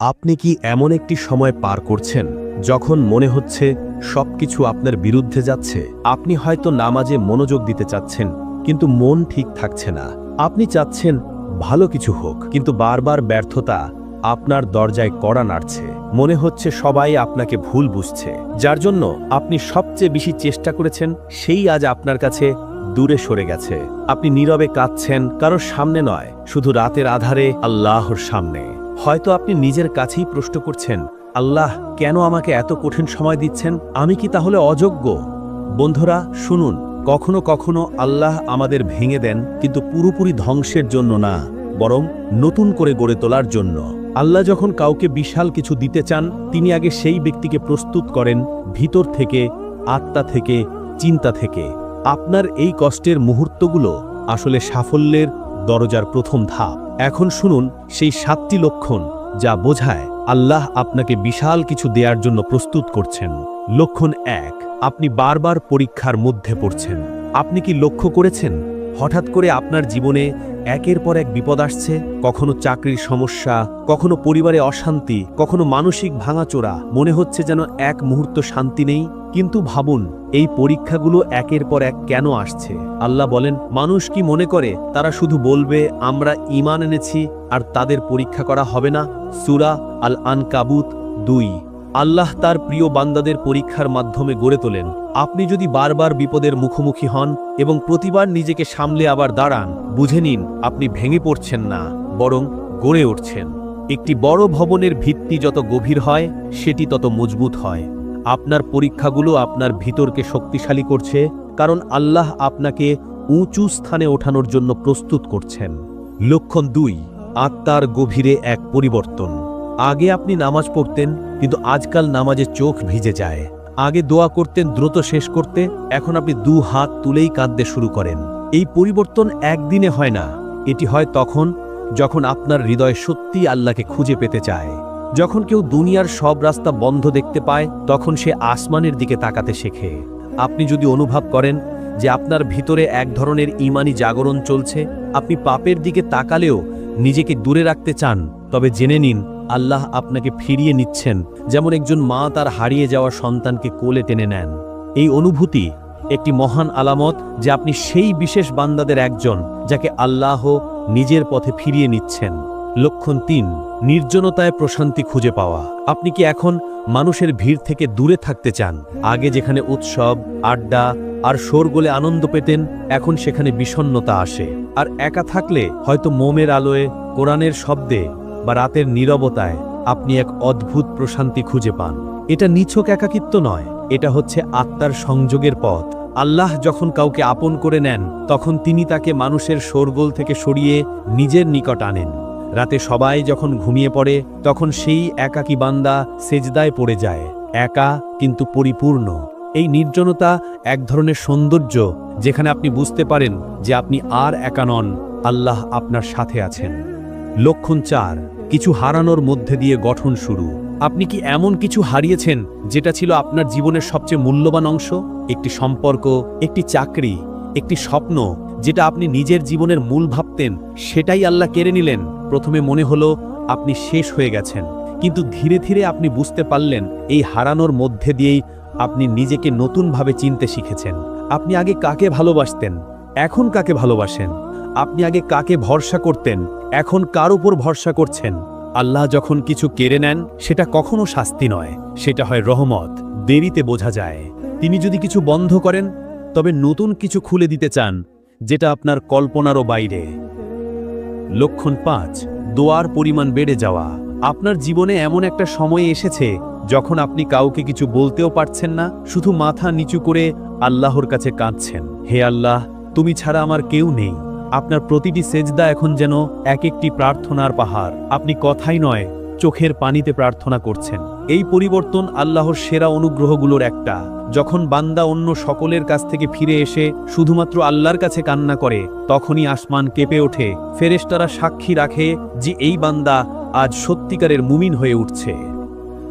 আপনি কি এমন একটি সময় পার করছেন যখন মনে হচ্ছে সবকিছু আপনার বিরুদ্ধে যাচ্ছে? আপনি হয়তো নামাজে মনোযোগ দিতে চাচ্ছেন, কিন্তু মন ঠিক থাকছে না। আপনি চাচ্ছেন ভালো কিছু হোক, কিন্তু বারবার ব্যর্থতা আপনার দরজায় কড়া নাড়ছে। মনে হচ্ছে সবাই আপনাকে ভুল বুঝছে। যার জন্য আপনি সবচেয়ে বেশি চেষ্টা করেছেন, সেই আজ আপনার কাছে দূরে সরে গেছে। আপনি নীরবে কাঁদছেন, কারোর সামনে নয়, শুধু রাতের আধারে আল্লাহর সামনে। হয়তো আপনি নিজের কাছেই প্রশ্ন করছেন, আল্লাহ কেন আমাকে এত কঠিন সময় দিচ্ছেন? আমি কি তাহলে অযোগ্য? বন্ধুরা শুনুন, কখনো কখনো আল্লাহ আমাদের ভেঙে দেন, কিন্তু পুরোপুরি ধ্বংসের জন্য না, বরং নতুন করে গড়ে তোলার জন্য। আল্লাহ যখন কাউকে বিশাল কিছু দিতে চান, তিনি আগে সেই ব্যক্তিকে প্রস্তুত করেন ভিতর থেকে, আত্মা থেকে, চিন্তা থেকে। আপনার এই কষ্টের মুহূর্তগুলো আসলে সাফল্যের দরজার প্রথম ধাপ। এখন শুনুন সেই 7টি লক্ষণ যা বোঝায় আল্লাহ আপনাকে বিশাল কিছু দেওয়ার জন্য প্রস্তুত করছেন। লক্ষণ 1, আপনি বারবার পরীক্ষার মধ্যে পড়ছেন। আপনি কি লক্ষ্য করেছেন হঠাৎ করে আপনার জীবনে একের পর এক বিপদ আসছে? কখনো চাকরির সমস্যা, কখনো পরিবারে অশান্তি, কখনো মানসিক ভাঙাচোরা। মনে হচ্ছে যেন এক মুহূর্ত শান্তি নেই। কিন্তু ভাবুন, এই পরীক্ষাগুলো একের পর এক কেন আসছে? আল্লাহ বলেন, মানুষ কি মনে করে তারা শুধু বলবে আমরা ঈমান এনেছি আর তাদের পরীক্ষা করা হবে না? সূরা আল আনকাবুত 2। আল্লাহ তার প্রিয় বান্দাদের পরীক্ষার মাধ্যমে গড়ে তোলেন। আপনি যদি বারবার বিপদের মুখোমুখি হন এবং প্রতিবার নিজেকে সামলে আবার দাঁড়ান, বুঝে নিন আপনি ভেঙে পড়ছেন না, বরং গড়ে উঠছেন। একটি বড় ভবনের ভিত্তি যত গভীর হয়, সেটি তত মজবুত হয়। আপনার পরীক্ষাগুলো আপনার ভিতরকে শক্তিশালী করছে, কারণ আল্লাহ আপনাকে উঁচু স্থানে ওঠানোর জন্য প্রস্তুত করছেন। লক্ষণ 2, আত্মার গভীরে এক পরিবর্তন। আগে আপনি নামাজ পড়তেন, কিন্তু আজকাল নামাজে চোখ ভিজে যায়। আগে দোয়া করতেন দ্রুত শেষ করতে, এখন আপনি 2 হাত তুলেই কাঁদতে শুরু করেন। এই পরিবর্তন একদিনে হয় না, এটি হয় তখন যখন আপনার হৃদয় সত্যিই আল্লাহকে খুঁজে পেতে চায়। যখন কেউ দুনিয়ার সব রাস্তা বন্ধ দেখতে পায়, তখন সে আসমানের দিকে তাকাতে শেখে। আপনি যদি অনুভব করেন যে আপনার ভিতরে এক ধরনের ঈমানি জাগরণ চলছে, আপনি পাপের দিকে তাকালেও নিজেকে দূরে রাখতে চান, তবে জেনে নিন আল্লাহ আপনাকে ফিরিয়ে নিচ্ছেন, যেমন একজন মা তার হারিয়ে যাওয়া সন্তানকে কোলে টেনে নেন। এই অনুভূতি একটি মহান আলামত যে আপনি সেই বিশেষ বান্দাদের একজন যাকে আল্লাহ নিজের পথে ফিরিয়ে নিচ্ছেন। লক্ষণ 3, নির্জনতায় প্রশান্তি খুঁজে পাওয়া। আপনি কি এখন মানুষের ভিড় থেকে দূরে থাকতে চান? আগে যেখানে উৎসব, আড্ডা আর শোরগোলে আনন্দ পেতেন, এখন সেখানে বিষণ্ণতা আসে। আর একা থাকলে হয়তো মোমের আলোয়, কোরআনের শব্দে বা রাতের নীরবতায় আপনি এক অদ্ভুত প্রশান্তি খুঁজে পান। এটা নিছক একাকিত্ব নয়, এটা হচ্ছে আত্মার সংযোগের পথ। আল্লাহ যখন কাউকে আপন করে নেন, তখন তিনি তাকে মানুষের শোরগোল থেকে সরিয়ে নিজের নিকট আনেন। রাতে সবাই যখন ঘুমিয়ে পড়ে, তখন সেই একাকী বান্দা সেজদায় পড়ে যায়, একা কিন্তু পরিপূর্ণ। এই নির্জনতা এক ধরনের সৌন্দর্য, যেখানে আপনি বুঝতে পারেন যে আপনি আর একা নন, আল্লাহ আপনার সাথে আছেন। লক্ষণ 4, কিছু হারানোর মধ্যে দিয়ে গঠন শুরু। আপনি কি এমন কিছু হারিয়েছেন যেটা ছিল আপনার জীবনের সবচেয়ে মূল্যবান অংশ? একটি সম্পর্ক, একটি চাকরি, একটি স্বপ্ন যেটা আপনি নিজের জীবনের মূল ভাবতেন, সেটাই আল্লাহ কেড়ে নিলেন। প্রথমে মনে হলো আপনি শেষ হয়ে গেছেন, কিন্তু ধীরে ধীরে আপনি বুঝতে পারলেন এই হারানোর মধ্যে দিয়েই আপনি নিজেকে নতুনভাবে চিনতে শিখেছেন। আপনি আগে কাকে ভালোবাসতেন, এখন কাকে ভালোবাসেন? আপনি আগে কাকে ভরসা করতেন, এখন কার উপর ভরসা করছেন? আল্লাহ যখন কিছু কেড়ে নেন, সেটা কখনো শাস্তি নয়, সেটা হয় রহমত। দেরিতে বোঝা যায়। তিনি যদি কিছু বন্ধ করেন, তবে নতুন কিছু খুলে দিতে চান, যেটা আপনার কল্পনারও বাইরে। লক্ষণ 5, দোয়ার পরিমাণ বেড়ে যাওয়া। আপনার জীবনে এমন একটা সময় এসেছে যখন আপনি কাউকে কিছু বলতেও পারছেন না, শুধু মাথা নিচু করে আল্লাহর কাছে কাঁদছেন, হে আল্লাহ, তুমি ছাড়া আমার কেউ নেই। আপনার প্রতিটি সেজদা এখন যেন এক একটি প্রার্থনার পাহাড়। আপনি কথাই নয়, চোখের পানিতে প্রার্থনা করছেন। এই পরিবর্তন আল্লাহর সেরা অনুগ্রহগুলোর একটা। যখন বান্দা অন্য সকলের কাছ থেকে ফিরে এসে শুধুমাত্র আল্লাহর কাছে কান্না করে, তখনই আসমান কেঁপে ওঠে। ফেরেশতারা সাক্ষী রাখে যে এই বান্দা আজ সত্যিকারের মুমিন হয়ে উঠছে।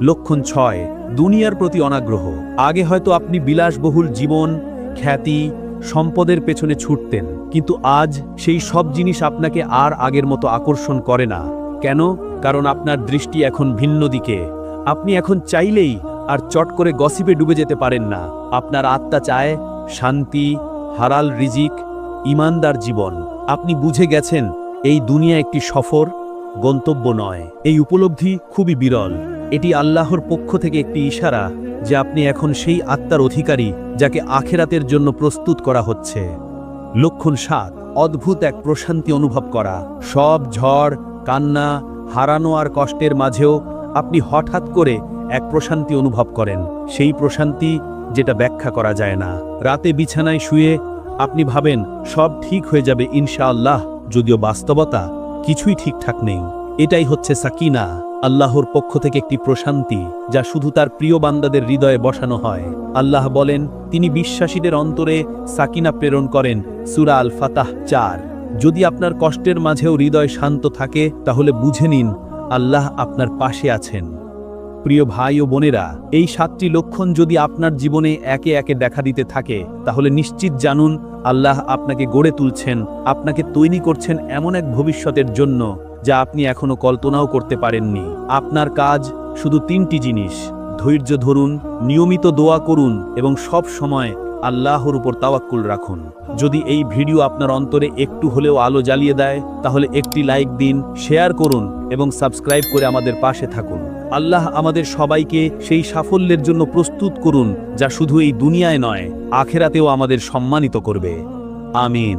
লক্ষণ 6, দুনিয়ার প্রতি অনাগ্রহ। আগে হয়তো আপনি বিলাসবহুল জীবন, খ্যাতি, সম্পদের পেছনে ছুটতেন, কিন্তু আজ সেই সব জিনিস আপনাকে আর আগের মতো আকর্ষণ করে না। কেন? কারণ আপনার দৃষ্টি এখন ভিন্ন দিকে। আপনি এখন চাইলেই আর চট করে গসিপে ডুবে যেতে পারেন না। আপনার আত্মা চায় শান্তি, হালাল রিজিক, ইমানদার জীবন। আপনি বুঝে গেছেন এই দুনিয়া একটি সফর, গন্তব্য নয়। এই উপলব্ধি খুবই বিরল। এটি আল্লাহর পক্ষ থেকে একটি ইশারা যে আপনি এখন সেই আত্মার অধিকারী যাকে আখেরাতের জন্য প্রস্তুত করা হচ্ছে। লক্ষণ 7, অদ্ভুত এক প্রশান্তি অনুভব করা। সব ঝড়, কান্না, হারানো আর কষ্টের মাঝেও আপনি হঠাৎ করে এক প্রশান্তি অনুভব করেন। সেই প্রশান্তি যেটা ব্যাখ্যা করা যায় না। রাতে বিছানায় শুয়ে আপনি ভাবেন সব ঠিক হয়ে যাবে ইনশাআল্লাহ, যদিও বাস্তবতা কিছুই ঠিকঠাক নেই। এটাই হচ্ছে সাকিনা, আল্লাহর পক্ষ থেকে একটি প্রশান্তি যা শুধু তার প্রিয় বান্দাদের হৃদয়ে বসানো হয়। আল্লাহ বলেন তিনি বিশ্বাসীদের অন্তরে সাকিনা প্রেরণ করেন। সূরা আল ফাতাহ 4। যদি আপনার কষ্টের মাঝেও হৃদয় শান্ত থাকে তাহলে বুঝে নিন আল্লাহ আপনার পাশে আছেন। প্রিয় ভাই ও বোনেরা, এই 7টি লক্ষণ যদি আপনার জীবনে একে একে দেখা দিতে থাকে তাহলে নিশ্চিত জানুন আল্লাহ আপনাকে গড়ে তুলছেন, আপনাকে তৈরি করছেন এমন এক ভবিষ্যতের জন্য যা আপনি এখনো কল্পনাও করতে পারেননি। আপনার কাজ শুধু 3টি জিনিস: ধৈর্য ধরুন, নিয়মিত দোয়া করুন এবং সব সময় আল্লাহর উপর তাওয়াক্কুল রাখুন। যদি এই ভিডিও আপনার অন্তরে একটু হলেও আলো জ্বালিয়ে দেয় তাহলে একটি লাইক দিন, শেয়ার করুন এবং সাবস্ক্রাইব করে আমাদের পাশে থাকুন। আল্লাহ আমাদের সবাইকে সেই সাফল্যের জন্য প্রস্তুত করুন যা শুধু এই দুনিয়ায় নয়, আখেরাতেও আমাদের সম্মানিত করবে। আমিন।